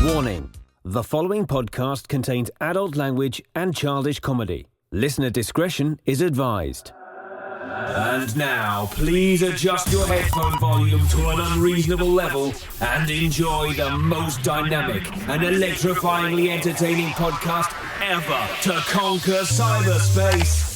Warning: the following podcast contains adult language and childish comedy. Listener discretion is advised. And now, please adjust your headphone volume to an unreasonable level and enjoy the most dynamic and electrifyingly entertaining podcast ever to conquer cyberspace.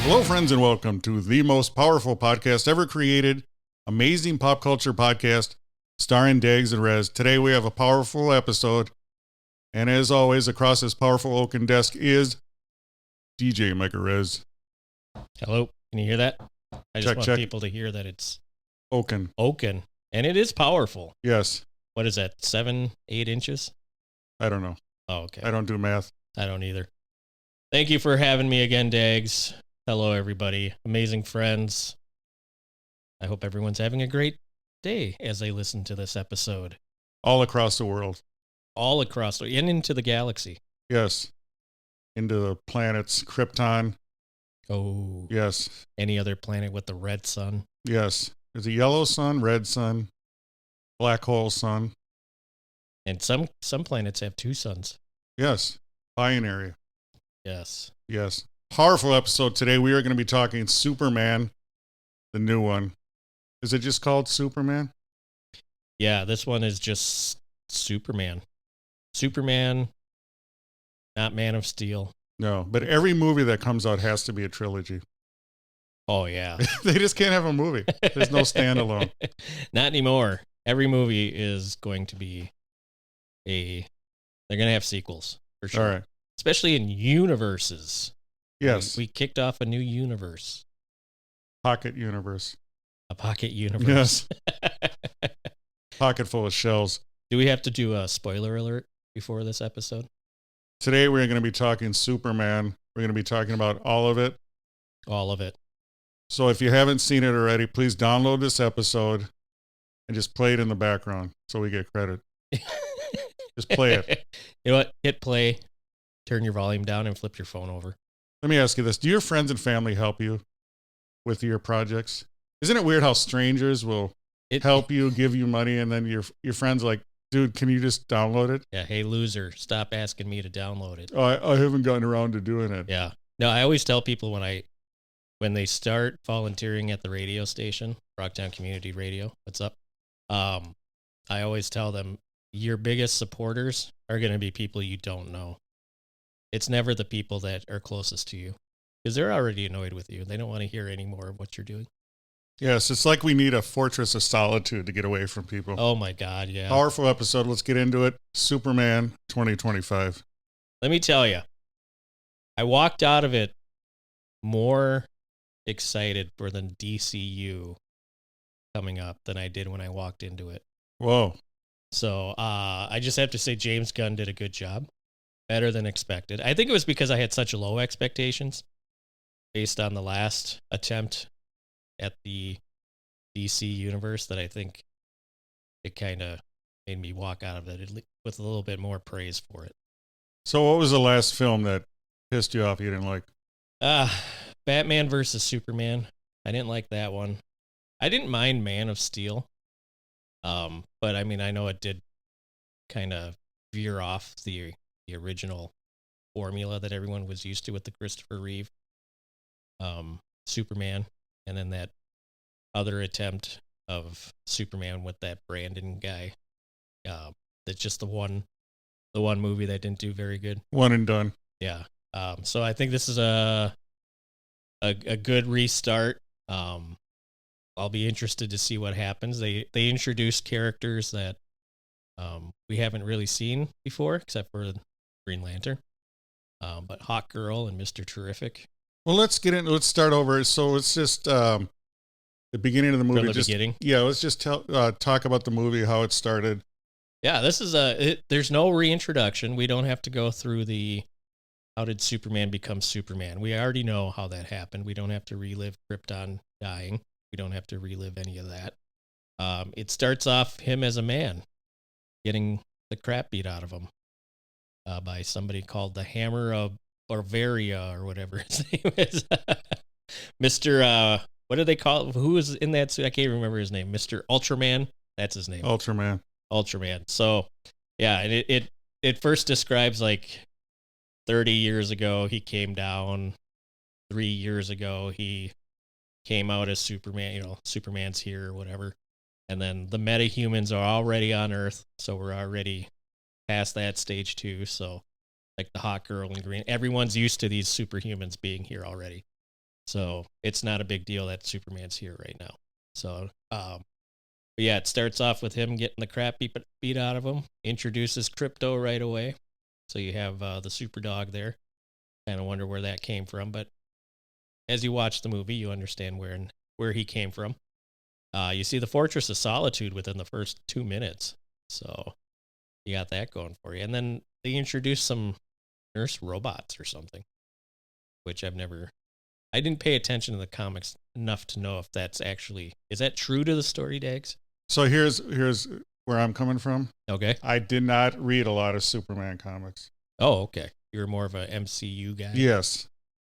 Hello, friends, and welcome to the most powerful podcast ever created, amazing pop culture podcast, starring Dags and Rez. Today we have a powerful episode, and as always, across this powerful oaken desk is DJ Mike Rez. Hello, can you hear that? I just want check. people to hear that it's Oaken, and it is powerful. yes. What is that, 7-8 inches? I don't know. Oh, okay. I don't do math. I don't either. Thank you for having me again, Dags. Hello, everybody. Amazing friends. I hope everyone's having a great day as they listen to this episode. All across the world. All across and into the galaxy. Yes. Into the planets, Krypton. Oh. Yes. Any other planet with the red sun? Yes. There's a yellow sun, red sun, black hole sun. And some planets have two suns. Yes. Binary. Yes. Yes. Powerful episode today. We are going to be talking Superman, the new one. Is it just called Superman? Yeah, this one is just Superman. Superman, not Man of Steel. No, but every movie that comes out has to be a trilogy. Oh, yeah. They just can't have a movie. There's no standalone. Not anymore. Every movie is going to be they're going to have sequels, for sure. All right. Especially in universes. Yes. We kicked off a new universe. Pocket universe. A pocket universe. Yes. Pocket full of shells. Do we have to do a spoiler alert before this episode? Today we're going to be talking Superman. We're going to be talking about all of it. All of it. So if you haven't seen it already, please download this episode and just play it in the background so we get credit. Just play it. You know what? Hit play, turn your volume down, and flip your phone over. Let me ask you this. Do your friends and family help you with your projects? Isn't it weird how strangers will help you, give you money, and then your friends are like, dude, can you just download it? Yeah, hey, loser, stop asking me to download it. Oh, I haven't gotten around to doing it. Yeah. No, I always tell people when they start volunteering at the radio station, Rocktown Community Radio, what's up? I always tell them, your biggest supporters are going to be people you don't know. It's never the people that are closest to you because they're already annoyed with you. They don't want to hear any more of what you're doing. Yes, it's like we need a fortress of solitude to get away from people. Oh, my God, yeah. Powerful episode. Let's get into it. Superman 2025. Let me tell you, I walked out of it more excited for the DCU coming up than I did when I walked into it. Whoa. So I just have to say James Gunn did a good job. Better than expected. I think it was because I had such low expectations based on the last attempt at the DC universe that I think it kind of made me walk out of it with a little bit more praise for it. So what was the last film that pissed you off you didn't like? Batman versus Superman. I didn't like that one. I didn't mind Man of Steel. But I mean, I know it did kind of veer off the original formula that everyone was used to with the Christopher Reeve Superman, and then that other attempt of Superman with that Brandon guy. That's just the one movie that didn't do very good. One and done. Yeah. So I think this is a good restart. I'll be interested to see what happens. They introduced characters that we haven't really seen before, except for Green Lantern, but Hawkgirl and Mr. Terrific. Well, let's start over. So it's just the beginning of the movie. From the beginning? Yeah, let's just talk about the movie, how it started. Yeah, this is there's no reintroduction. We don't have to go through how did Superman become Superman. We already know how that happened. We don't have to relive Krypton dying. We don't have to relive any of that. It starts off him as a man getting the crap beat out of him by somebody called the Hammer of Bavaria or whatever his name is. Mr. What do they call it? Who was in that suit? I can't remember his name. Mr. Ultraman. That's his name. Ultraman. So, yeah, and it first describes like 30 years ago he came down. 3 years ago he came out as Superman. Superman's here or whatever. And then the metahumans are already on Earth, so we're already past that stage 2. So, like the hot girl in green, everyone's used to these superhumans being here already. So it's not a big deal that Superman's here right now. So, but yeah, it starts off with him getting the crap beat out of him. Introduces Crypto right away. So you have the super dog there. Kind of wonder where that came from, but as you watch the movie, you understand where he came from. You see the Fortress of Solitude within the first 2 minutes. So you got that going for you. And then they introduce some nurse robots or something, which I didn't pay attention to the comics enough to know if that's actually, is that true to the story, Dags? So here's where I'm coming from. Okay. I did not read a lot of Superman comics. Oh, okay. You're more of a MCU guy? Yes.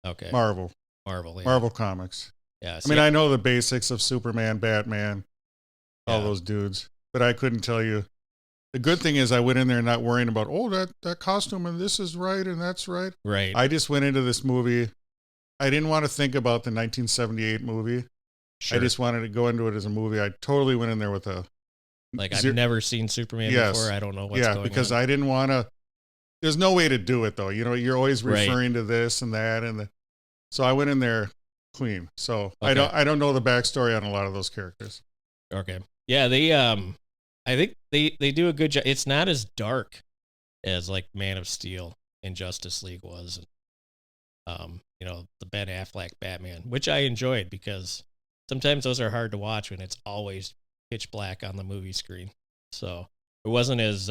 Okay. Marvel. Yeah. Marvel comics. Yeah. I mean, I know the basics of Superman, Batman, all those dudes, but I couldn't tell you. The good thing is I went in there not worrying about, that costume and this is right and that's right. Right. I just went into this movie. I didn't want to think about the 1978 movie. Sure. I just wanted to go into it as a movie. I totally went in there with a... I've never seen Superman before. I don't know what's going on. Yeah, because I didn't want to... There's no way to do it, though. You're always referring to this and that. So I went in there clean. So okay. I don't know the backstory on a lot of those characters. Okay. Yeah, they... I think they do a good job. It's not as dark as like Man of Steel and Justice League was. The Ben Affleck Batman, which I enjoyed because sometimes those are hard to watch when it's always pitch black on the movie screen. So it wasn't as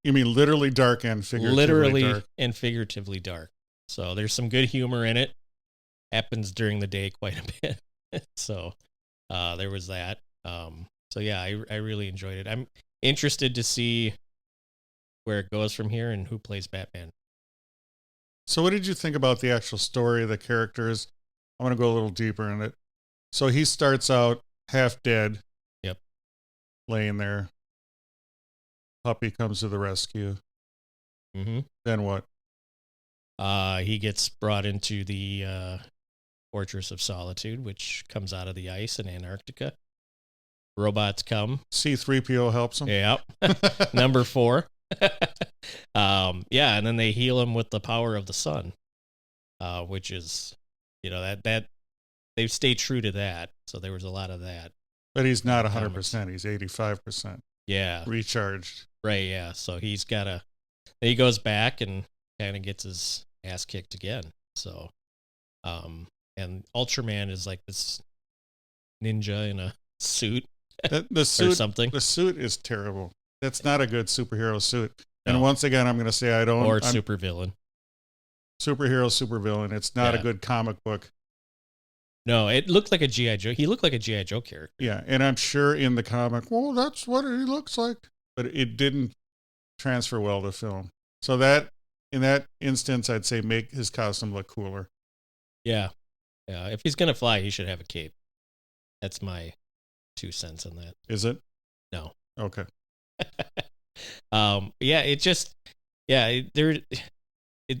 you mean literally dark and figuratively dark. So there's some good humor in it. Happens during the day quite a bit. So there was that. So yeah, I really enjoyed it. I'm interested to see where it goes from here and who plays Batman. So what did you think about the actual story of the characters? I want to go a little deeper in it. So he starts out half dead. Yep. Laying there. Puppy comes to the rescue. Mm-hmm. Then what? He gets brought into the Fortress of Solitude, which comes out of the ice in Antarctica. Robots come. C-3PO helps him. Yep. Number 4. And then they heal him with the power of the sun, which is, that they've stayed true to that. So there was a lot of that. But he's not 100%. He's 85%. Yeah. Recharged. Right. Yeah. So he goes back and kind of gets his ass kicked again. So, and Ultraman is like this ninja in a suit. The suit or something. The suit is terrible. That's not a good superhero suit. No. And once again, I'm going to say I'm supervillain. Superhero, supervillain. It's not a good comic book. No, it looked like a G.I. Joe. He looked like a G.I. Joe character. Yeah, and I'm sure in the comic, that's what he looks like. But it didn't transfer well to film. So that, in that instance, I'd say make his costume look cooler. Yeah. Yeah. If he's going to fly, he should have a cape. That's my 2 cents on that. Is it? No. Okay.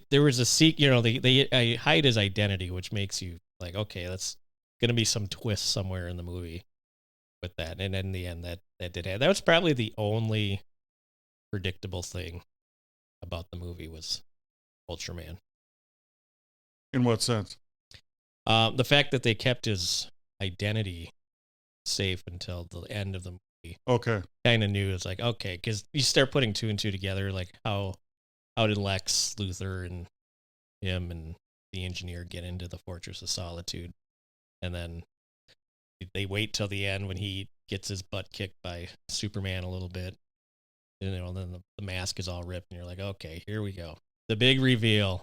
There was a they hide his identity, which makes you like, okay, that's going to be some twist somewhere in the movie with that. And in the end, that did happen. That was probably the only predictable thing about the movie was Ultraman. In what sense? The fact that they kept his identity safe until the end of the movie. Okay. Kind of knew. It's like, okay, because you start putting 2 and 2 together, like how did Lex Luthor and him and the engineer get into the Fortress of Solitude? And then they wait till the end when he gets his butt kicked by Superman a little bit. And, then the mask is all ripped and you're like, okay, here we go. The big reveal.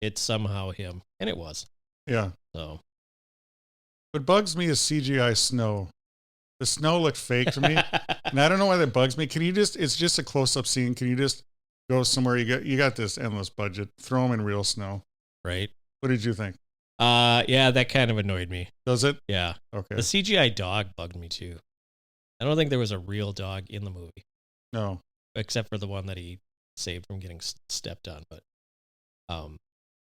It's somehow him. And it was. Yeah. So What bugs me is CGI snow. The snow looked fake to me. And I don't know why that bugs me. It's just a close-up scene. Can you just go somewhere? You got this endless budget. Throw them in real snow. Right. What did you think? Yeah, that kind of annoyed me. Does it? Yeah. Okay. The CGI dog bugged me too. I don't think there was a real dog in the movie. No. Except for the one that he saved from getting stepped on. But,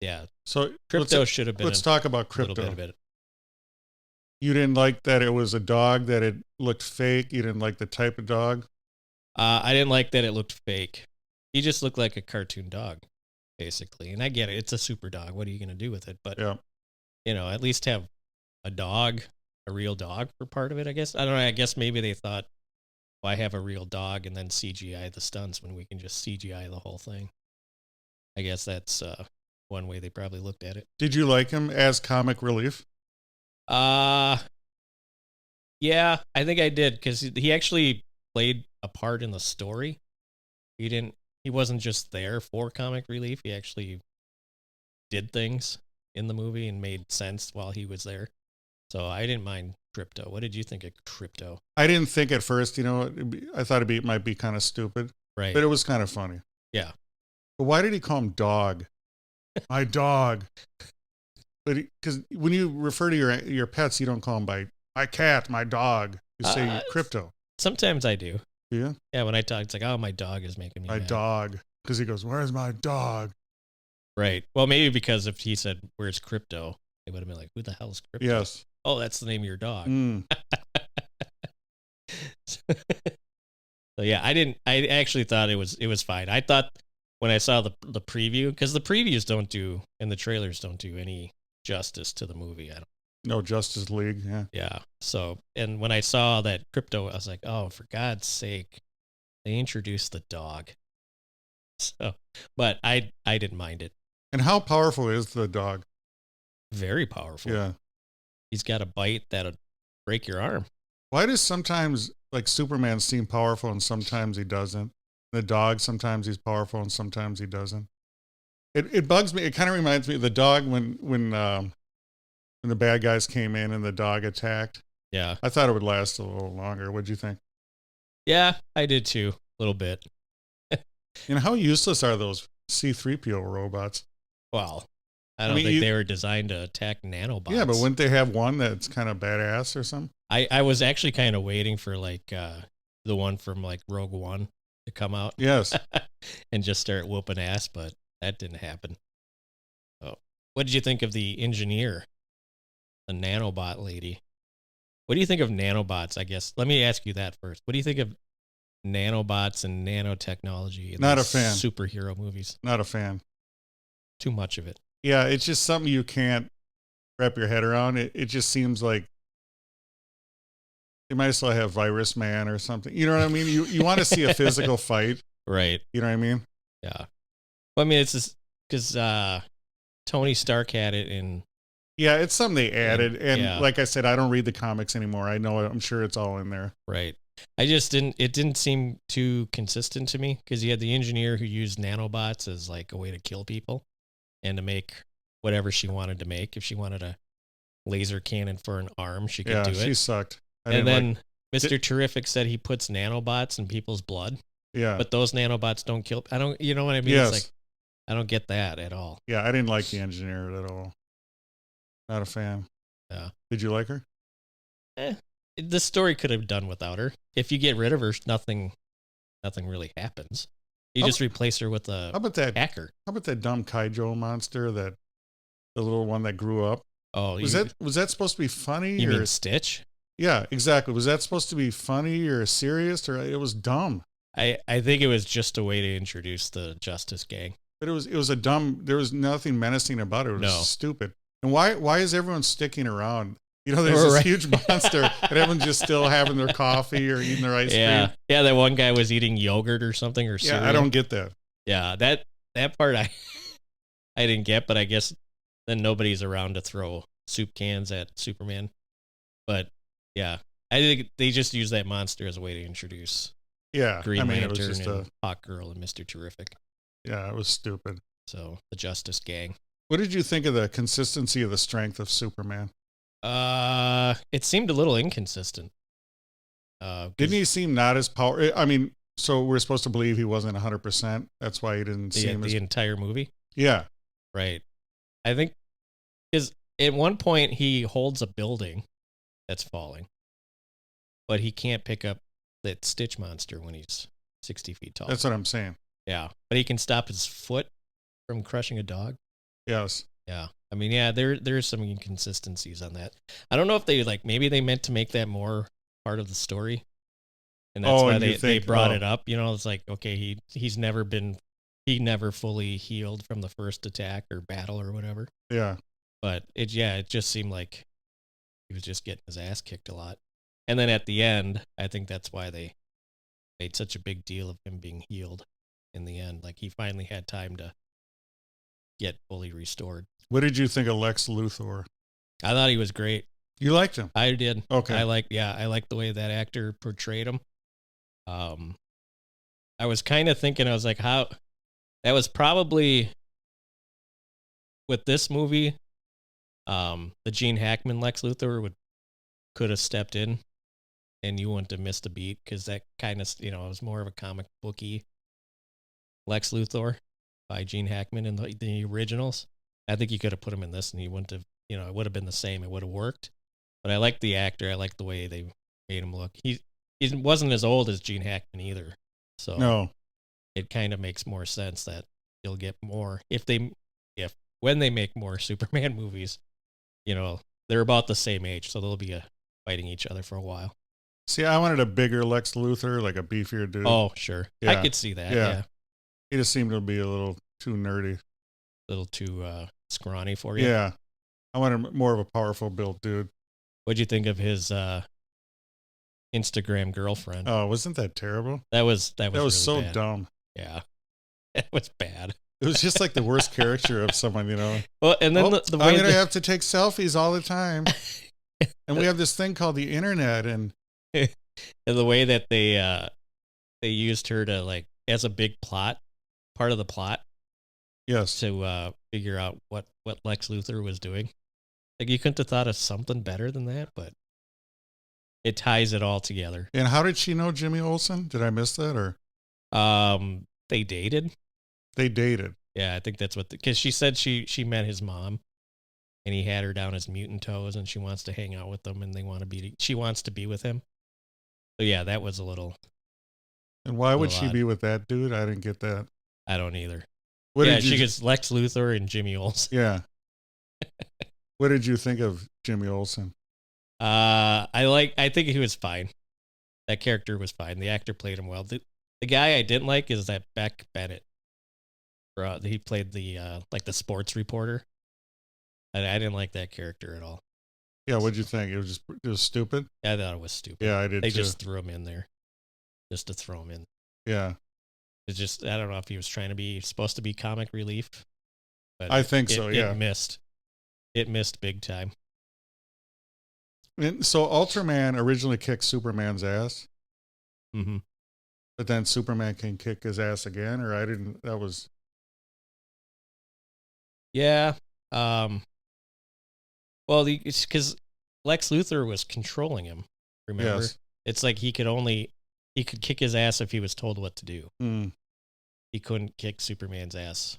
yeah. So Crypto should have been. Let's talk about a little Crypto. bit of it. You didn't like that it was a dog, that it looked fake. You didn't like the type of dog. I didn't like that it looked fake. He just looked like a cartoon dog, basically. And I get it. It's a super dog. What are you going to do with it? But, Yeah. At least have a dog, a real dog for part of it, I guess. I don't know. I guess maybe they thought, why have a real dog and then CGI the stunts when we can just CGI the whole thing? I guess that's one way they probably looked at it. Did you like him as comic relief? Yeah, I think I did, because he actually played a part in the story. He wasn't just there for comic relief. He actually did things in the movie and made sense while he was there. So I didn't mind Crypto. What did you think of Crypto? I didn't think at first, I thought it might be kind of stupid, Right. but it was kind of funny. Yeah. But why did he call him dog? My dog. But because when you refer to your pets, you don't call them by my cat, my dog. You say Crypto. Sometimes I do. Yeah. Yeah, when I talk, it's like, oh, my dog is making me My mad. dog. Because he goes, where's my dog? Right. Well, maybe because if he said, where's Crypto, they would have been like, who the hell is Crypto? Yes. Oh, that's the name of your dog. So yeah, I actually thought it was fine. I thought when I saw the preview, because the previews don't do, and the trailers don't do any justice to the movie. No, Justice League. Yeah. Yeah. So, and when I saw that Crypto, I was like, oh, for God's sake, they introduced the dog. So, but I didn't mind it. And how powerful is the dog? Very powerful. Yeah. He's got a bite that'll break your arm. Why does sometimes like Superman seem powerful and sometimes he doesn't? The dog, sometimes he's powerful and sometimes he doesn't. It bugs me. It kind of reminds me of the dog when the bad guys came in and the dog attacked. Yeah. I thought it would last a little longer. What'd you think? Yeah, I did too. A little bit. How useless are those C-3PO robots? Well, I don't think they were designed to attack nanobots. Yeah, but wouldn't they have one that's kind of badass or something? I was actually kind of waiting for like the one from like Rogue One to come out. Yes. And just start whooping ass, but that didn't happen. Oh, what did you think of the engineer, the nanobot lady? What do you think of nanobots? I guess let me ask you that first. What do you think of nanobots and nanotechnology in Not a these fan. superhero movies? Not a fan. Too much of it. Yeah, it's just something you can't wrap your head around. It just seems like they might as well have Virus Man or something. You know what I mean? You want to see a physical fight. Right. You know what I mean? Yeah. Well, I mean, it's just because Tony Stark had it in. Yeah, it's something they added. And yeah. like I said, I don't read the comics anymore. I'm sure it's all in there. Right. It didn't seem too consistent to me because you had the engineer who used nanobots as like a way to kill people and to make whatever she wanted to make. If she wanted a laser cannon for an arm, she could do it. She sucked. And then Mr. Terrific said he puts nanobots in people's blood. Yeah. But those nanobots don't kill. You know what I mean? Yes. It's like, I don't get that at all. Yeah, I didn't like the engineer at all. Not a fan. Yeah. Did you like her? The story could have done without her. If you get rid of her, nothing really happens. You just replace her with a hacker. How about that dumb Kaijo monster, the little one that grew up? Oh, was that supposed to be funny? You mean Stitch? Yeah, exactly. Was that supposed to be funny or serious, or it was dumb? I think it was just a way to introduce the Justice Gang. But it was a dumb. There was nothing menacing about it. It was stupid. And why is everyone sticking around? There's this huge monster, and everyone's just still having their coffee or eating their ice cream. Yeah. That one guy was eating yogurt or something or cereal. Yeah, I don't get that. Yeah, that part I didn't get, but I guess then nobody's around to throw soup cans at Superman. But yeah, I think they just use that monster as a way to introduce Green Lantern, it was just and Hawkgirl and Mr. Terrific. Yeah, it was stupid. So the Justice Gang. What did you think of the consistency of the strength of Superman? It seemed a little inconsistent. Didn't he seem not as power? I mean, so we're supposed to believe he wasn't 100%. That's why he didn't seem the entire movie. Yeah. Right. I think because at one point he holds a building that's falling, but he can't pick up that Stitch monster when he's 60 feet tall. That's what I'm saying. Yeah, but he can stop his foot from crushing a dog. Yes. Yeah. I mean, yeah, there's some inconsistencies on that. I don't know if they maybe they meant to make that more part of the story, and that's why they brought it up. You know, it's like, okay, he never fully healed from the first attack or battle or whatever. Yeah. But it just seemed like he was just getting his ass kicked a lot. And then at the end, I think that's why they made such a big deal of him being healed in the end. Like, he finally had time to get fully restored. What did you think of Lex Luthor? I thought he was great. You liked him? I did. Okay. I liked the way that actor portrayed him. I was kind of thinking, I was like, how that was probably with this movie, the Gene Hackman Lex Luthor could have stepped in and you wouldn't have missed a beat, because that kind of, it was more of a comic booky Lex Luthor by Gene Hackman in the originals. I think you could have put him in this and he wouldn't have, it would have been the same. It would have worked. But I like the actor. I like the way they made him look. He wasn't as old as Gene Hackman either. So no, it kind of makes more sense that you'll get more when they make more Superman movies, they're about the same age, so they'll be fighting each other for a while. See, I wanted a bigger Lex Luthor, like a beefier dude. Oh, sure. Yeah. I could see that. Yeah. He just seemed to be a little too nerdy. A little too scrawny for you. Yeah. I wanted more of a powerful built dude. What'd you think of his Instagram girlfriend? Oh, wasn't that terrible? That was really so bad. dumb. Yeah. It was bad. It was just like the worst caricature of someone, Well, and then the way I'm going to have to take selfies all the time. And we have this thing called the internet, and the way that they used her to, like, as a big part of the plot. Yes. To figure out what Lex Luthor was doing. Like, you couldn't have thought of something better than that, but it ties it all together. And how did she know Jimmy Olsen? Did I miss that, or? They dated. They dated. Yeah, I think that's because she said she met his mom, and he had her down as mutant toes, and she wants to hang out with them, and she wants to be with him. So yeah, that was a little. And why would she be with that dude? I didn't get that. I don't either. She gets Lex Luthor and Jimmy Olsen. Yeah. What did you think of Jimmy Olsen? I think he was fine. That character was fine. The actor played him well. The guy I didn't like is that Beck Bennett. He played the sports reporter. I didn't like that character at all. Yeah, what'd you think? It was stupid? I thought it was stupid. Yeah, I did They too. just threw him in there. Just to throw him in. Yeah. It's just, I don't know if he was supposed to be comic relief. But I think so, yeah. It missed big time. And so Ultraman originally kicked Superman's ass. Mm-hmm. But then Superman can kick his ass again, or Yeah. Well, it's because Lex Luthor was controlling him, remember? Yes. It's like he could kick his ass if he was told what to do. Mm. He couldn't kick Superman's ass.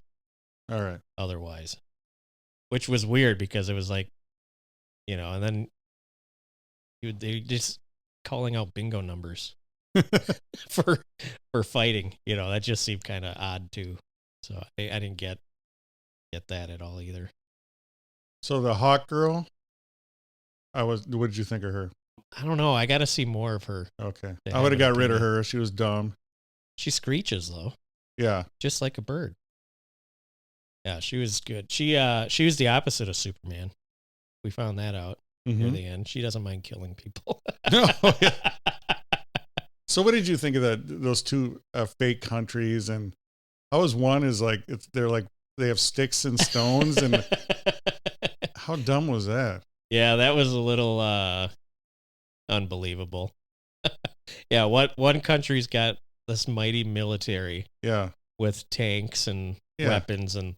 All right. Otherwise. Which was weird because it was like, and then they just calling out bingo numbers for fighting. That just seemed kind of odd too. So I didn't get that at all either. So the Hawk Girl, what did you think of her? I don't know. I got to see more of her. Okay. I would have got rid of her. She was dumb. She screeches though. Yeah. Just like a bird. Yeah, she was good. She was the opposite of Superman. We found that out near the end. She doesn't mind killing people. No. Yeah. So what did you think of those two fake countries? And how is one is like, they have sticks and stones, and how dumb was that? Yeah, that was a little unbelievable. Yeah, one country's got this mighty military. Yeah. With tanks and weapons, and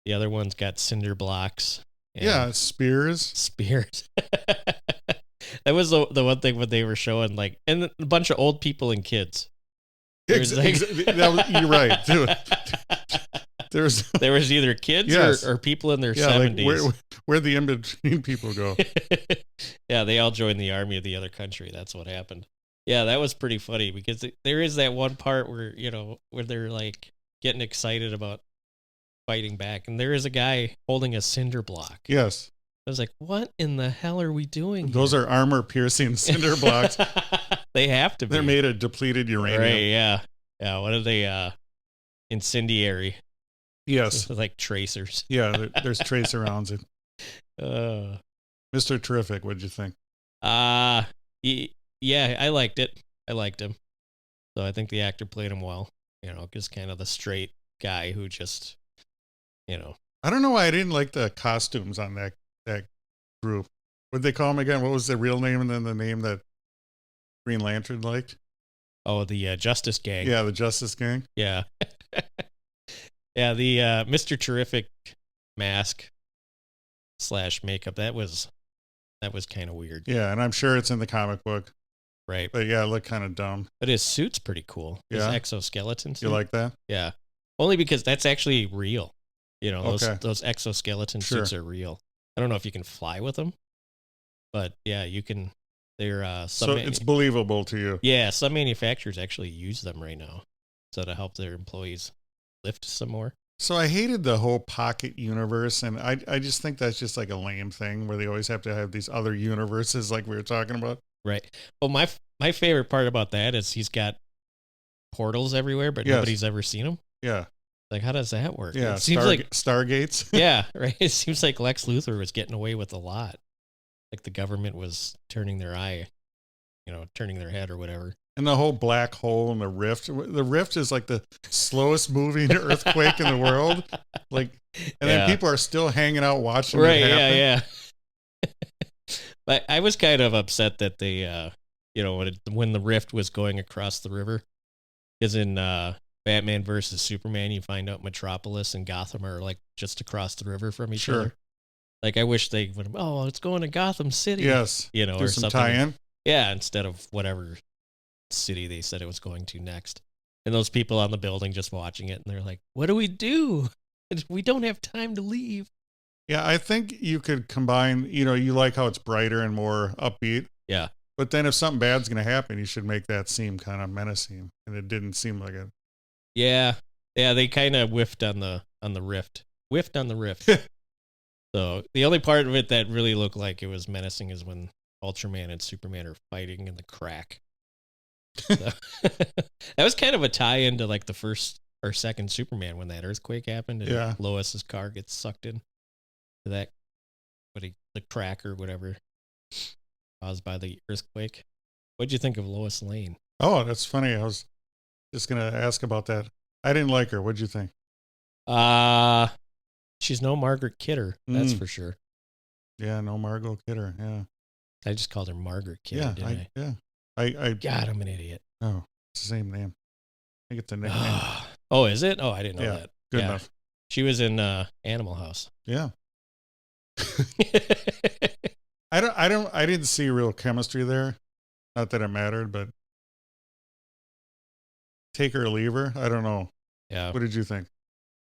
the other one's got cinder blocks Yeah, Spears. Spears. That was the one thing when they were showing, like, and a bunch of old people and kids. You're right. There was either kids yes. or people in their 70s. Like where'd the in-between people go? Yeah, they all joined the army of the other country. That's what happened. Yeah, that was pretty funny because there is that one part where, where they're like getting excited about fighting back. And there is a guy holding a cinder block. Yes. I was like, what in the hell are we doing here? Those are armor-piercing cinder blocks. They have to be. They're made of depleted uranium. Right, yeah. Yeah, what are they? Incendiary. Yes. Like tracers. Yeah, there's tracer rounds. Mr. Terrific, what'd you think? Yeah, I liked it. I liked him. So I think the actor played him well. Just kind of the straight guy who just, I don't know why I didn't like the costumes on that group. What'd they call him again? What was the real name and then the name that Green Lantern liked? Oh, the Justice Gang. Yeah, the Justice Gang. Yeah. Yeah, the Mr. Terrific mask / makeup, that was kind of weird. Yeah, and I'm sure it's in the comic book. Right. But yeah, it looked kind of dumb. But his suit's pretty cool. His Yeah. exoskeleton suit. You like that? Yeah. Only because that's actually real. Okay. Those exoskeleton Sure. suits are real. I don't know if you can fly with them, but yeah, you can. They're So it's believable to you. Yeah, some manufacturers actually use them right now, so to help their employees lift some more. So I hated the whole pocket universe, and I just think that's just like a lame thing where they always have to have these other universes like we were talking about. Right. Well, my favorite part about that is he's got portals everywhere, but Yes. nobody's ever seen them. Yeah. Like, how does that work? Yeah. It seems like Stargates. yeah, right. It seems like Lex Luthor was getting away with a lot. Like the government was turning their eye, turning their head or whatever. And the whole black hole and the rift. The rift is like the slowest moving earthquake in the world. Like, and then people are still hanging out watching Right, it happen. yeah. But I was kind of upset that they, when the rift was going across the river, because in Batman versus Superman, you find out Metropolis and Gotham are like just across the river from each Sure. other. Like, I wish they would. Oh, it's going to Gotham City. Yes. Do Do or some something. tie-in. Yeah, instead of whatever city they said it was going to next. And those people on the building just watching it, and they're like, "What do we do? We don't have time to leave." Yeah, I think you could combine, you like how it's brighter and more upbeat. Yeah. But then if something bad's going to happen, you should make that seem kind of menacing. And it didn't seem like it. Yeah. Yeah, they kind of whiffed on the rift. Whiffed on the rift. So the only part of it that really looked like it was menacing is when Ultraman and Superman are fighting in the crack. So, that was kind of a tie-in to like the first or second Superman when that earthquake happened and Yeah. Lois's car gets sucked in to that the crack or whatever caused by the earthquake. What'd you think of Lois Lane? Oh, that's funny. I was just going to ask about that. I didn't like her. What'd you think? She's no Margaret Kidder, that's for sure. Yeah, no Margot Kidder. Yeah. I just called her Margaret Kidder, didn't I? Yeah. I God, I'm an idiot. Oh, it's the same name. I think it's a nickname. Oh, is it? Oh, I didn't know Yeah, that. Good enough. She was in Animal House. Yeah. I didn't see real chemistry there. Not that it mattered, but take her or leave her. I don't know. Yeah. What did you think?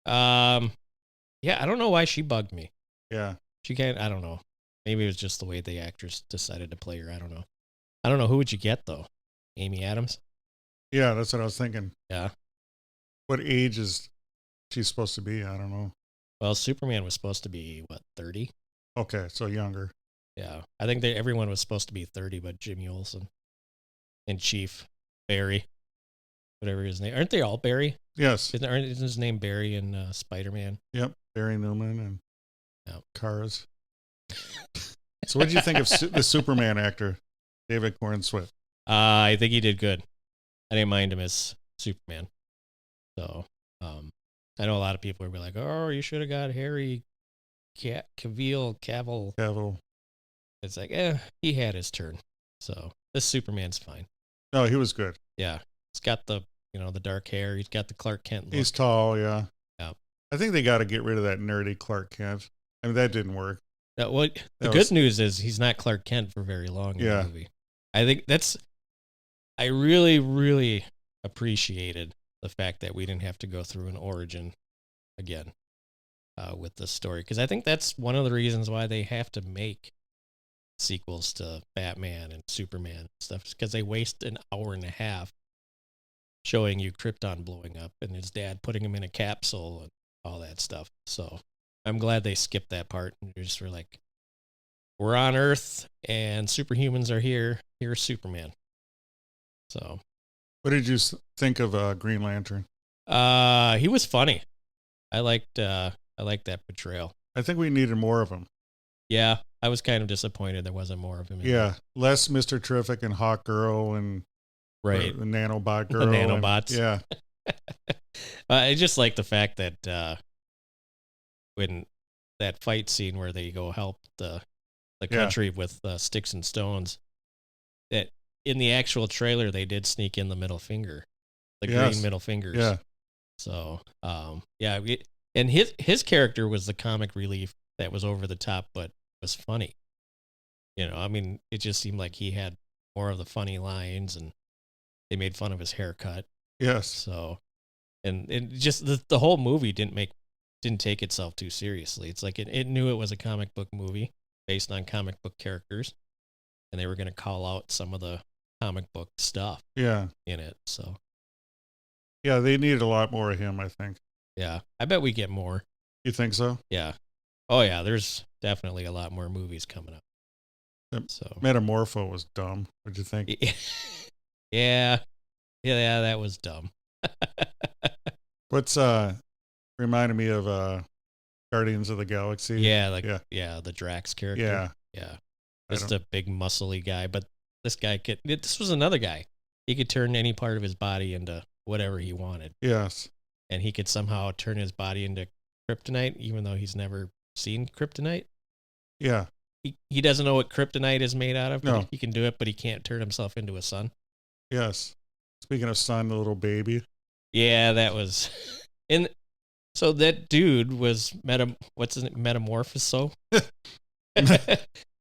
Yeah, I don't know why she bugged me. Yeah. I don't know. Maybe it was just the way the actress decided to play her. I don't know. Who would you get though? Amy Adams? Yeah, that's what I was thinking. Yeah. What age is she supposed to be? I don't know. Well, Superman was supposed to be, 30? Okay, so younger. Yeah. I think everyone was supposed to be 30, but Jimmy Olsen and Chief Barry, whatever his name. Aren't they all Barry? Yes. Isn't his name Barry in Spider-Man? Yep. Barry Newman and Cars. So what did you think of the Superman actor, David Corn Swift? I think he did good. I didn't mind him as Superman. So, I know a lot of people would be like, "Oh, you should have got Harry Cavill." It's like, he had his turn. So this Superman's fine. No, he was good. Yeah, he's got the the dark hair. He's got the Clark Kent look. He's tall. Yeah. Yeah. I think they got to get rid of that nerdy Clark Kent. I mean, that didn't work. What the good news is he's not Clark Kent for very long in the movie. I think I really, really appreciated the fact that we didn't have to go through an origin again with this story, because I think that's one of the reasons why they have to make sequels to Batman and Superman and stuff, because they waste an hour and a half showing you Krypton blowing up and his dad putting him in a capsule and all that stuff. So I'm glad they skipped that part and just were like, we're on Earth and superhumans are here. Here's Superman. So, what did you think of Green Lantern? He was funny. I liked that portrayal. I think we needed more of him. Yeah, I was kind of disappointed there wasn't more of him. Less Mr. Terrific and Hawk Girl and the Nanobot Girl. The Nanobots. Yeah. I just like the fact that when that fight scene where they go help the country with sticks and stones, that in the actual trailer they did sneak in the middle finger, green middle fingers. Yeah. So, and his character was the comic relief that was over the top, but was funny. I mean, it just seemed like he had more of the funny lines, and they made fun of his haircut. Yes. So, and just the whole movie didn't take itself too seriously. It's like it knew it was a comic book movie based on comic book characters, and they were going to call out some of the comic book stuff. In it. So. Yeah, they needed a lot more of him, I think. Yeah, I bet we get more. You think so? Yeah. Oh yeah, there's definitely a lot more movies coming up. So Metamorpho was dumb. What'd you think? Yeah, that was dumb. What's reminded me of Guardians of the Galaxy? The Drax character. Yeah. Just a big muscly guy, but this was another guy. He could turn any part of his body into whatever he wanted. Yes. And he could somehow turn his body into kryptonite, even though he's never seen kryptonite. Yeah. He doesn't know what kryptonite is made out of. No. He can do it, but he can't turn himself into a sun. Yes. Speaking of sun, the little baby. Yeah, that was... So that dude was what's his name? Metamorphoso?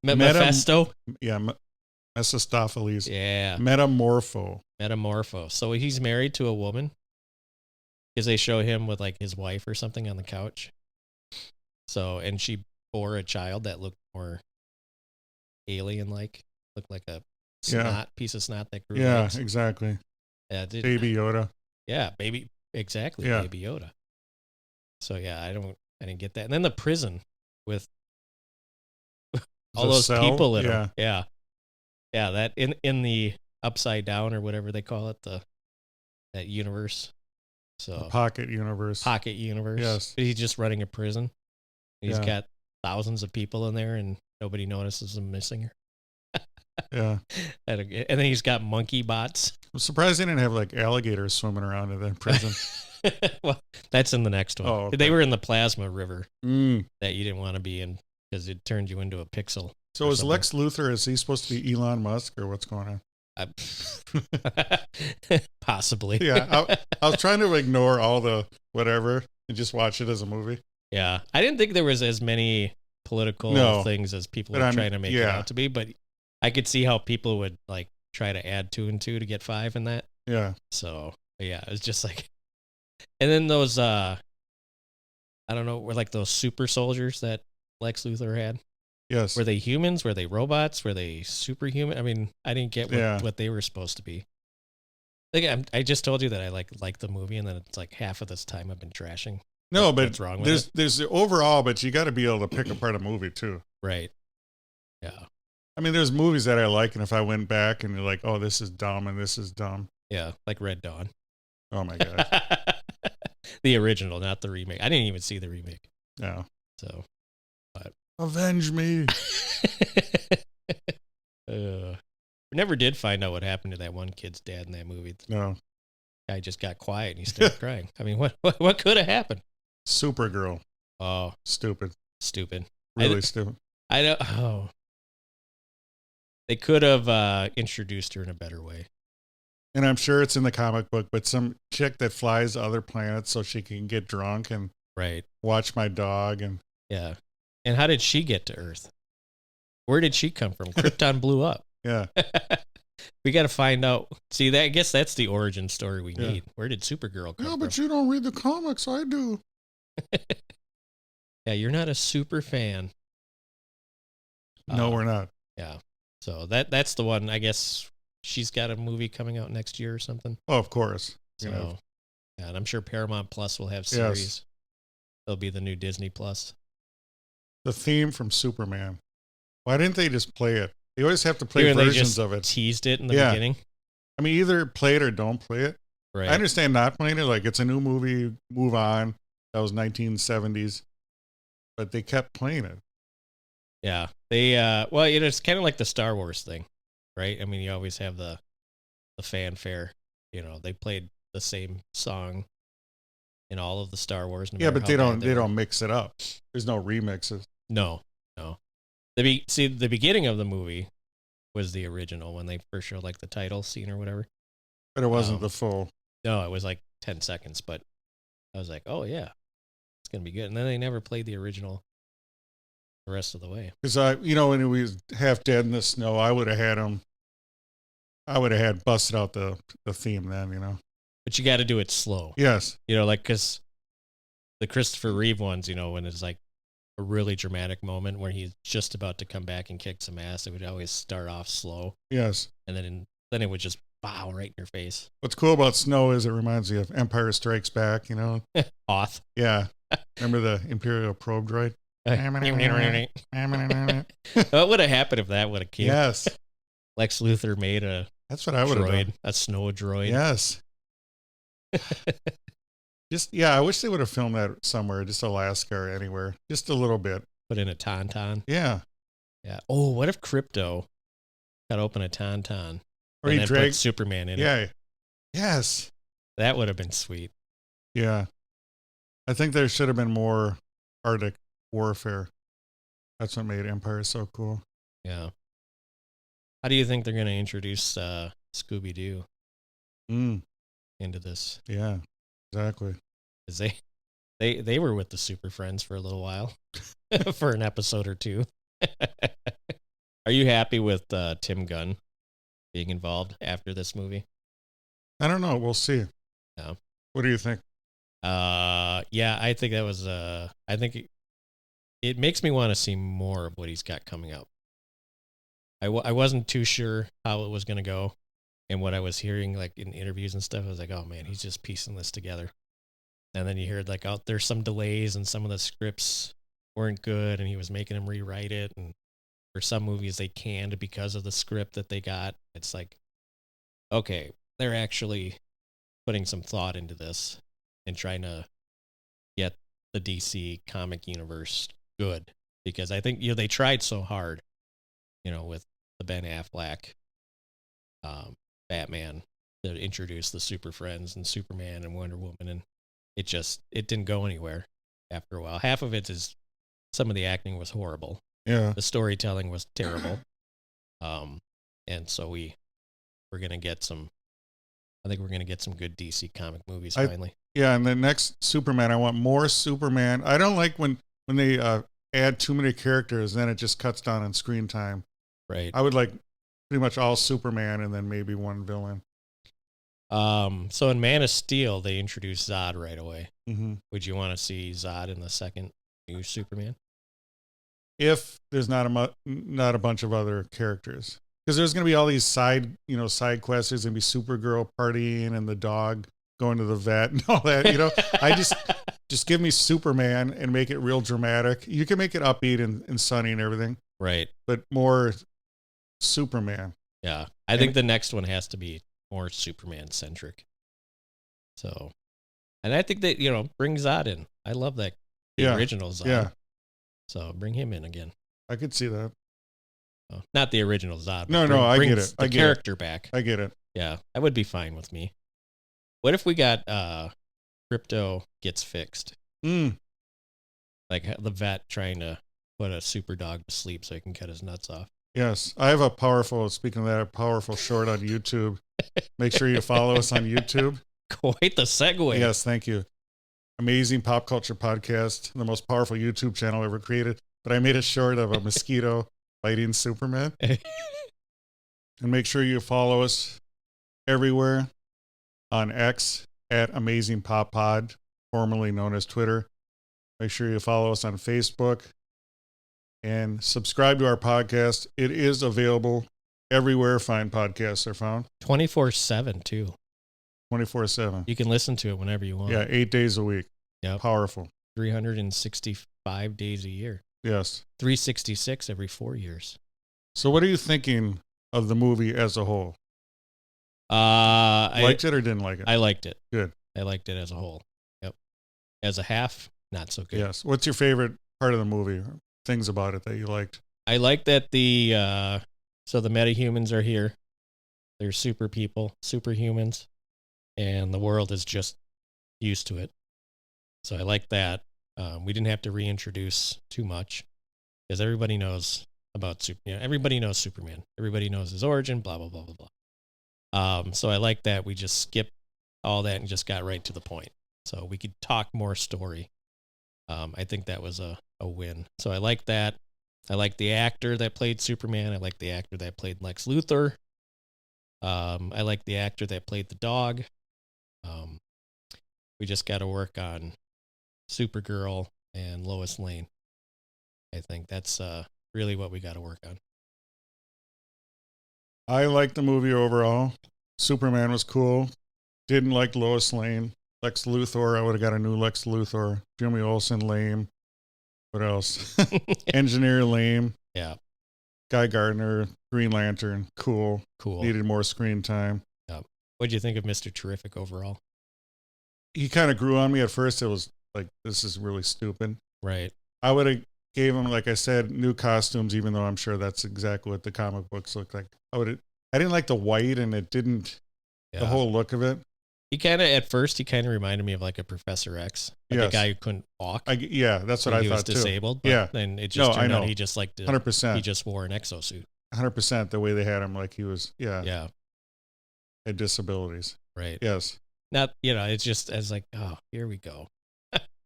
Mephisto? Yeah, Mephistopheles. Yeah. Metamorpho. So he's married to a woman because they show him with like his wife or something on the couch. So, and she bore a child that looked more alien-like, looked like a piece of snot that grew legs. Exactly. Yeah, Baby Yoda. Yeah, baby, exactly. Yeah. Baby Yoda. So yeah, I didn't get that. And then the prison with all those people in them. Yeah. Yeah, that in the upside down or whatever they call it, that universe. So the pocket universe. Yes. He's just running a prison. He's got thousands of people in there and nobody notices him missing her. Yeah. And then he's got monkey bots. I'm surprised they didn't have like alligators swimming around in that prison. Well, that's in the next one. Oh, okay. They were in the plasma river that you didn't want to be in because it turned you into a pixel. So is Lex Luthor, is he supposed to be Elon Musk or what's going on? Possibly. Yeah. I was trying to ignore all the whatever and just watch it as a movie. Yeah. I didn't think there was as many political things as people were trying to make it out to be, but I could see how people would like try to add 2 and 2 to get 5 in that. Yeah. So yeah, it was just like, and then those, I don't know, were like those super soldiers that Lex Luthor had. Yes. Were they humans? Were they robots? Were they superhuman? I mean, I didn't get what they were supposed to be. Like I just told you that I like the movie, and then it's like half of this time I've been trashing. No, but what's wrong with there's the overall, but you got to be able to pick apart a movie too. Right. Yeah. I mean, there's movies that I like, and if I went back and you're like, oh, this is dumb and this is dumb. Yeah, like Red Dawn. Oh my god. The original, not the remake. I didn't even see the remake. No. So, but avenge me. We never did find out what happened to that one kid's dad in that movie. No. Guy just got quiet and he started crying. I mean, what could have happened? Supergirl. Oh, Stupid. Really stupid. I don't. Oh, they could have introduced her in a better way. And I'm sure it's in the comic book, but some chick that flies to other planets so she can get drunk and watch my dog and yeah. And how did she get to Earth? Where did she come from? Krypton blew up. Yeah. We got to find out. See, I guess that's the origin story we need. Where did Supergirl come from? Yeah, but you don't read the comics. I do. Yeah, you're not a super fan. No, we're not. Yeah. So that's the one. I guess she's got a movie coming out next year or something. Oh, of course. So, yeah, and I'm sure Paramount Plus will have series. Yes. They'll be the new Disney Plus. The theme from Superman. Why didn't they just play it? They always have to play versions of it. Teased it in the beginning. I mean, either play it or don't play it. Right. I understand not playing it. Like, it's a new movie, move on. That was 1970s. But they kept playing it. Yeah. They, well, it's kind of like the Star Wars thing, right? I mean, you always have the fanfare. They played the same song in all of the Star Wars. Yeah, but they don't mix it up. There's no remixes. No. The beginning of the movie was the original when they first showed like the title scene or whatever. But it wasn't the full. No, it was like 10 seconds, but I was like, oh yeah, it's going to be good. And then they never played the original the rest of the way. Because when he was half dead in the snow, I would have had busted out the theme then, But you got to do it slow. Yes. Because the Christopher Reeve ones, when it's like a really dramatic moment where he's just about to come back and kick some ass, it would always start off slow. Yes. And then it would just bow right in your face. What's cool about snow is it reminds you of Empire Strikes Back, Off. Yeah. Remember the Imperial probe droid? What would have happened if that would have came? Yes. Lex Luthor made that's what I would have done. A snow droid. Yes. I wish they would have filmed that somewhere, just Alaska or anywhere, just a little bit. Put in a tauntaun. Yeah. Yeah. Oh, what if Crypto got open a tauntaun or and he then put Superman in it? Yeah. Yes. That would have been sweet. Yeah. I think there should have been more Arctic warfare. That's what made Empire so cool. Yeah. How do you think they're going to introduce Scooby-Doo into this? Yeah, exactly. Because they were with the Super Friends for a little while, for an episode or two. Are you happy with Tim Gunn being involved after this movie? I don't know. We'll see. No. What do you think? Yeah, I think that was. I think it makes me want to see more of what he's got coming up. I wasn't too sure how it was going to go, and what I was hearing like in interviews and stuff, I was like, oh man, he's just piecing this together. And then you heard like, oh, there's some delays and some of the scripts weren't good, and he was making them rewrite it. And for some movies, they canned because of the script that they got. It's like, okay, they're actually putting some thought into this and trying to get the DC comic universe good, because I think they tried so hard, with the Ben Affleck Batman to introduce the Super Friends and Superman and Wonder Woman, and it didn't go anywhere after a while. Half of it is some of the acting was horrible. Yeah. The storytelling was terrible. And so we're going to get I think we're going to get some good DC comic movies finally. Yeah. And the next Superman, I want more Superman. I don't like when they add too many characters, then it just cuts down on screen time. Right. I would like pretty much all Superman and then maybe one villain. So in Man of Steel, they introduced Zod right away. Mm-hmm. Would you want to see Zod in the second new Superman? If there's not a bunch of other characters, because there's going to be all these side quests. There's going to be Supergirl partying and the dog going to the vet and all that. I just give me Superman and make it real dramatic. You can make it upbeat and sunny and everything, right? But more Superman. Yeah, I think the next one has to be more Superman centric. So, and I think that bring Zod in. I love that original Zod. Yeah. So bring him in again. I could see that. Not the original Zod. No, I get it. The character back. I get it. Yeah, that would be fine with me. What if we got Crypto gets fixed? Like the vet trying to put a super dog to sleep so he can cut his nuts off. Yes, I have a powerful short on YouTube. Make sure you follow us on YouTube. Quite the segue. Yes, thank you. Amazing pop culture podcast, the most powerful YouTube channel ever created. but I made a short of a mosquito biting Superman. And make sure you follow us everywhere on X at Amazing Pop Pod, formerly known as Twitter. Make sure you follow us on Facebook and subscribe to our podcast. It is available everywhere fine podcasts are found. 24/7 too. 24/7. You can listen to it whenever you want. Yeah, 8 days a week. Yep. Powerful. 365 days a year. Yes. 366 every 4 years. So what are you thinking of the movie as a whole? I Liked it or didn't like it? I liked it. Good. I liked it as a whole. Yep. As a half, not so good. Yes. What's your favorite part of the movie? Things about it that you liked? I like that the metahumans are here. They're super people, superhumans, and the world is just used to it. So I like that. We didn't have to reintroduce too much because everybody knows about everybody knows Superman. Everybody knows his origin, blah, blah, blah, blah, blah. So I like that we just skipped all that and just got right to the point. So we could talk more story. I think that was a win. So I like that. I like the actor that played Superman. I like the actor that played Lex Luthor. I like the actor that played the dog. We just got to work on Supergirl and Lois Lane. I think that's really what we got to work on. I liked the movie overall. Superman was cool. Didn't like Lois Lane. Lex Luthor, I would have got a new Lex Luthor. Jimmy Olsen, lame. What else? Engineer, lame. Yeah. Guy Gardner, Green Lantern, cool. Needed more screen time. Yeah. What'd you think of Mr. Terrific overall? He kind of grew on me at first. It was like, this is really stupid. Right. I would have gave him, like I said, new costumes, even though I'm sure that's exactly what the comic books look like. I didn't like the white, and it didn't, the whole look of it. At first, he kind of reminded me of like a Professor X, like a guy who couldn't walk. That's what I thought too. He was disabled. But then it just turned out he just liked it. 100%. He just wore an exosuit. 100%. The way they had him, like he was, had disabilities. Right. Yes. Not, it's just as like, oh, here we go.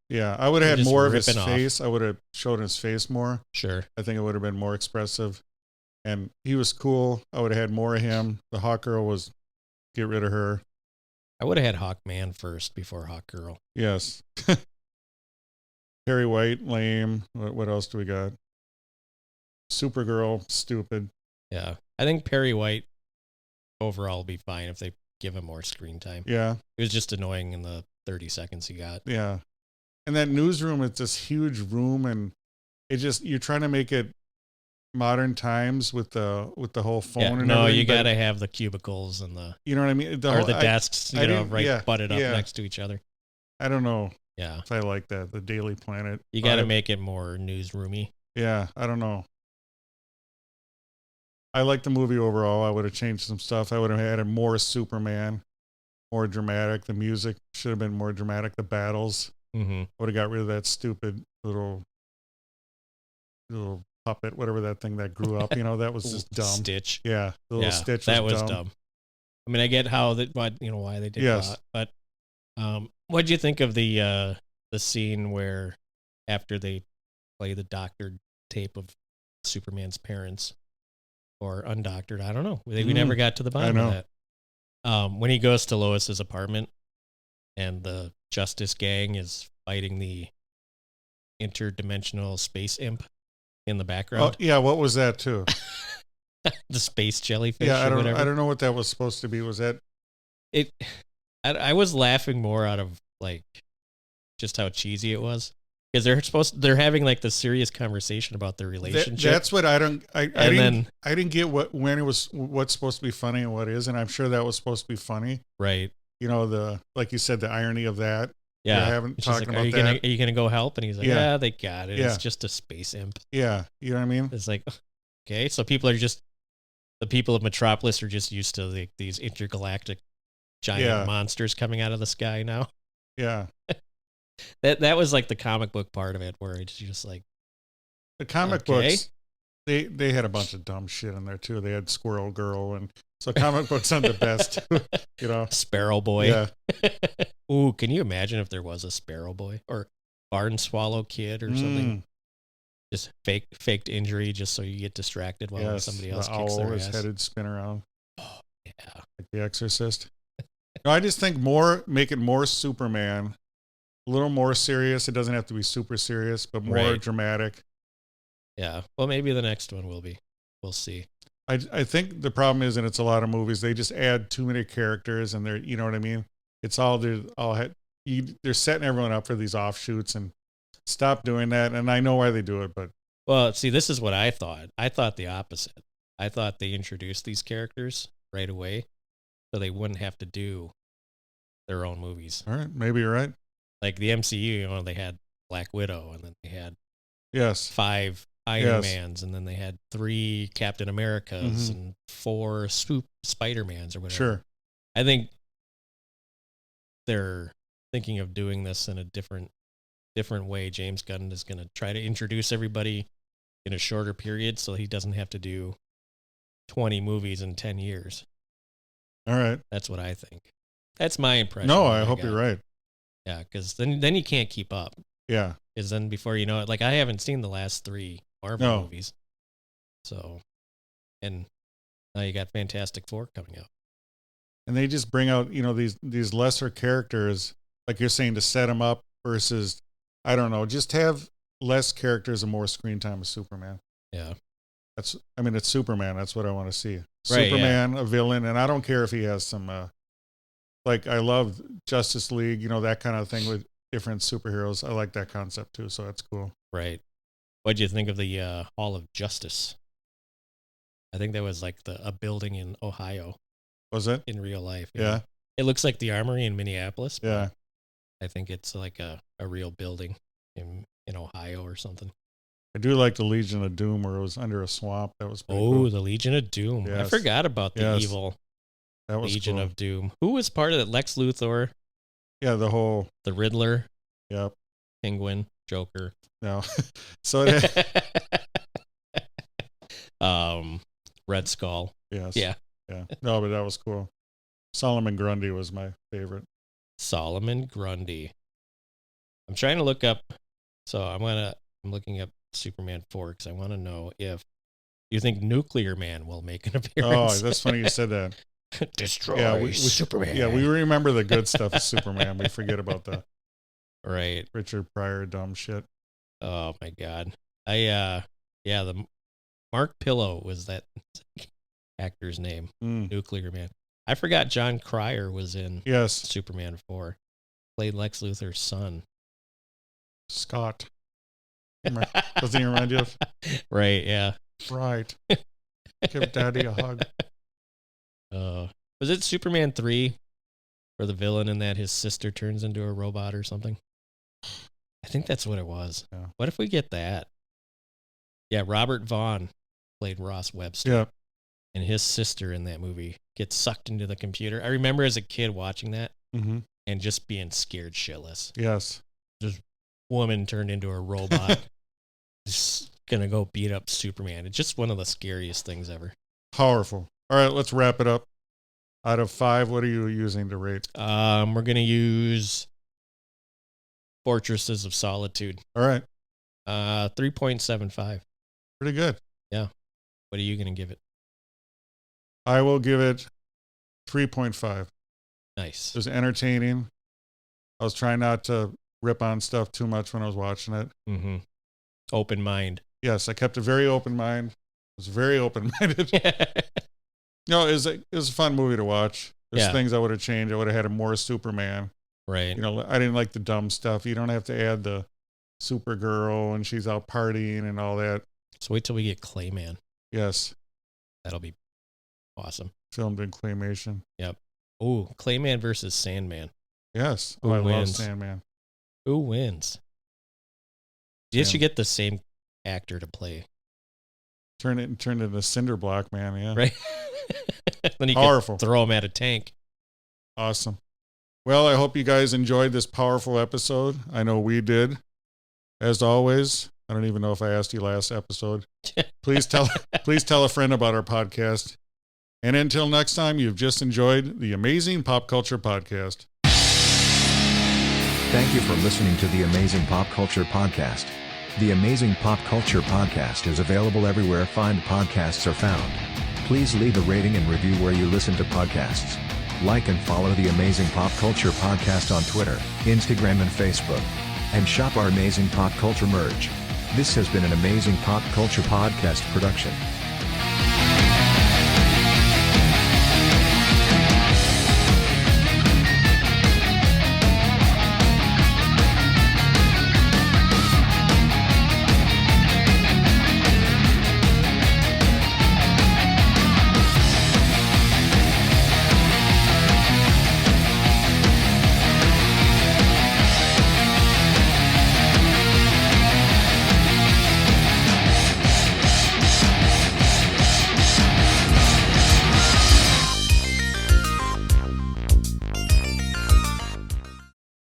Yeah, I would have had more of his off. face. I would have showed his face more. Sure. I think it would have been more expressive. And he was cool. I would have had more of him. The Hawk Girl was, get rid of her. I would have had Hawkman first before Hawk Girl. Yes. Perry White, lame. What else do we got? Supergirl, stupid. Yeah. I think Perry White overall will be fine if they give him more screen time. Yeah. It was just annoying in the 30 seconds he got. Yeah. And that newsroom, it's this huge room, and it just, you're trying to make it modern times with the whole phone and everything. No, you got to have the cubicles and the, you know what I mean? The desks, butted up next to each other. I don't know. Yeah. If I like that, the Daily Planet. You got to make it more newsroomy. Yeah, I don't know. I like the movie overall. I would have changed some stuff. I would have added more Superman, more dramatic. The music should have been more dramatic. The battles. Mm-hmm. I would have got rid of that stupid little puppet, whatever that thing that grew up. That was just dumb. Stitch. Yeah, the little Stitch. That was dumb. I mean, I get how why they did that, but what did you think of the scene where after they play the doctored tape of Superman's parents, or undoctored? I don't know. We never got to the bottom of that. When he goes to Lois's apartment and the Justice Gang is fighting the interdimensional space imp in the background. Oh, yeah. What was that too? The space jellyfish. Yeah, I don't know what that was supposed to be. Was that it? I was laughing more out of like just how cheesy it was, because they're having like the serious conversation about their relationship. That's what I didn't get what's supposed to be funny and what isn't. I'm sure that was supposed to be funny. Right. Like you said, the irony of that. Yeah. I haven't talked like, about that. Are you gonna go help? And he's like, yeah, they got it. Yeah. It's just a space imp. Yeah. You know what I mean? It's like, okay, so the people of Metropolis are just used to these intergalactic giant monsters coming out of the sky now. Yeah. That was like the comic book part of it, where it's just like the comic books. They had a bunch of dumb shit in there too. They had Squirrel Girl, and so comic books aren't the best. Sparrow Boy. Yeah. Ooh, can you imagine if there was a Sparrow Boy or Barn Swallow Kid or something? Just faked injury just so you get distracted while somebody else kicks their ass. His head would spin around. Oh, yeah. Like The Exorcist. No, I just think make it more Superman. A little more serious. It doesn't have to be super serious, but more dramatic. Yeah. Well, maybe the next one will be. We'll see. I think the problem is, and it's a lot of movies, they just add too many characters, and they're, you know what I mean? It's all they're setting everyone up for these offshoots, and stop doing that. And I know why they do it, but. Well, see, this is what I thought. I thought the opposite. I thought they introduced these characters right away so they wouldn't have to do their own movies. All right. Maybe you're right. Like the MCU, they had Black Widow, and then they had 5 Iron Mans, and then they had 3 Captain Americas and 4 Spider-Mans or whatever. Sure. I think they're thinking of doing this in a different way. James Gunn is going to try to introduce everybody in a shorter period so he doesn't have to do 20 movies in 10 years. All right. That's what I think. That's my impression. No, I hope you're right. Yeah, because then you can't keep up. Yeah. Because then before you know it, like I haven't seen the last 3 Marvel movies. So, and now you got Fantastic Four coming up. And they just bring out, these lesser characters, like you're saying, to set them up versus, I don't know, just have less characters and more screen time with Superman. Yeah. It's Superman. That's what I want to see. Right, Superman, a villain, and I don't care if he has some, I love Justice League, that kind of thing with different superheroes. I like that concept too, so that's cool. Right. What'd you think of the Hall of Justice? I think that was like a building in Ohio. Was it? In real life. Yeah. It looks like the Armory in Minneapolis. Yeah. I think it's like a real building in Ohio or something. I do like the Legion of Doom where it was under a swamp. That was pretty cool. The Legion of Doom. Yes. I forgot about the evil Legion of Doom. Who was part of it? Lex Luthor? Yeah, the Riddler? Yep. Penguin? Joker? No. So Red Skull. Yes. Yeah. Yeah. No, but that was cool. Solomon Grundy was my favorite. Solomon Grundy. I'm trying to look up. So I'm looking up Superman 4 because I want to know if you think Nuclear Man will make an appearance. Oh, that's funny you said that. Destroy Superman. Yeah, we remember the good stuff of Superman. We forget about the Richard Pryor dumb shit. Oh my God. The Mark Pillow was that actor's name. Nuclear Man. I forgot John Cryer was in Superman 4. Played Lex Luthor's son. Scott. Doesn't he remind you of? Right, yeah. Right. Give Daddy a hug. Was it Superman 3 where the villain in that his sister turns into a robot or something? I think that's what it was. Yeah. What if we get that? Yeah, Robert Vaughn played Ross Webster. Yeah. And his sister in that movie gets sucked into the computer. I remember as a kid watching that and just being scared shitless. Yes. This woman turned into a robot. Just gonna go beat up Superman. It's just one of the scariest things ever. Powerful. All right, let's wrap it up. Out of 5, what are you using to rate? We're gonna use Fortresses of Solitude. All right. 3.75. Pretty good. Yeah. What are you gonna give it? I will give it 3.5. Nice. It was entertaining. I was trying not to rip on stuff too much when I was watching it. Mm-hmm. Open mind. Yes, I kept a very open mind. I was very open-minded. No, it was a fun movie to watch. There's things I would have changed. I would have had a more Superman. Right. I didn't like the dumb stuff. You don't have to add the Supergirl and she's out partying and all that. So wait till we get Clayman. Yes. That'll be awesome. Filmed in claymation. Yep. Oh, Clayman versus Sandman. Yes. Who I wins? love Sandman. Who wins? You should get the same actor to play. Turn it into Cinder Block Man, yeah. Right. Then you powerful. Can throw him at a tank. Awesome. Well, I hope you guys enjoyed this powerful episode. I know we did. As always, I don't even know if I asked you last episode. Please tell a friend about our podcast. And until next time, you've just enjoyed the Amazing Pop Culture Podcast. Thank you for listening to the Amazing Pop Culture Podcast. The Amazing Pop Culture Podcast is available everywhere fine podcasts are found. Please leave a rating and review where you listen to podcasts. Like and follow the Amazing Pop Culture Podcast on Twitter, Instagram and Facebook. And shop our amazing pop culture merch. This has been an Amazing Pop Culture Podcast production.